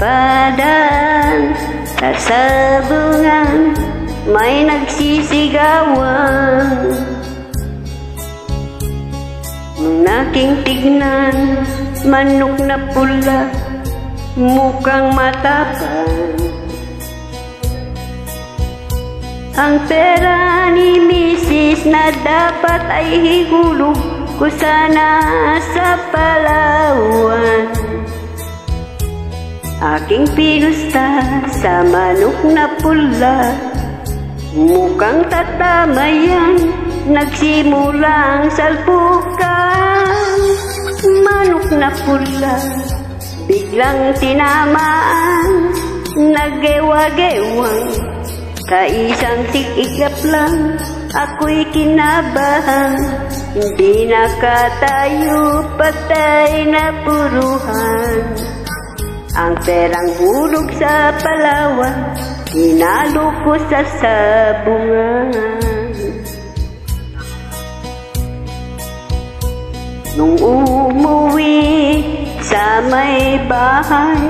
padaan sa sabungan may nagsisigawan. Nung aking tignan, manok na pula, mukhang matapang. Ang pera ni Mrs. na dapat ay hihulog ko sana sa Palawan. Aking pinusta sa manok na pula, mukhang tatamayan, nagsimulang salpukan. Manok na pula, biglang tinamaan, naggewa-gewang. Sa isang sikap lang, ako'y kinabahan. Hindi nakatayo, patay na puruhan. Ang perang hulog sa Palawan, tinalo ko sa sabungan. Nung umuwi sa may bahay,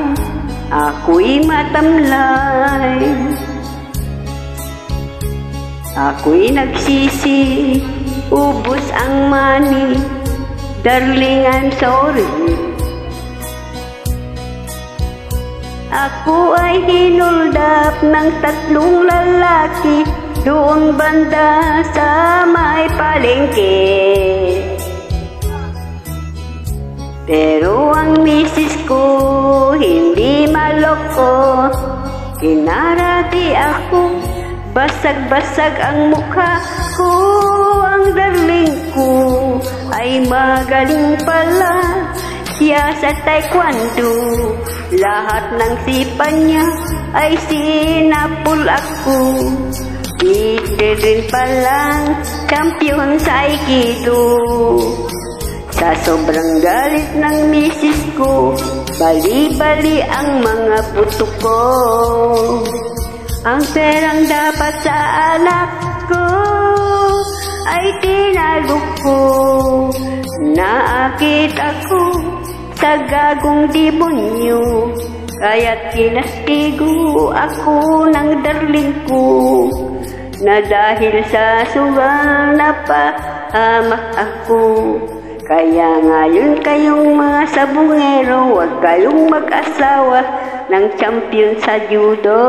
ako'y matamlay. Ako'y nagsisi, ubos ang money, darling, I'm sorry. Ako ay hinuldap ng 3 lalaki doon banda sa may palengke. Pero ang misis ko hindi maloko, kinarati ako, basag-basag ang mukha ko. Ang darling ko ay magaling pala, siya sa taekwondo. Lahat ng sipa niya ay sinapul ako. Dito rin palang champion sa aikido. Sa sobrang galit ng misis ko, bali-bali ang mga puto ko. Ang perang dapat sa anak ko ay tinalo ko. Naakit ako sa gagong demonyo, kaya't kinastigo ako ng darling ko. Na dahil sa sugal napahamak ako. Kaya ngayon kayong mga sabungero, huwag kayong mag-asawa ng champion sa judo.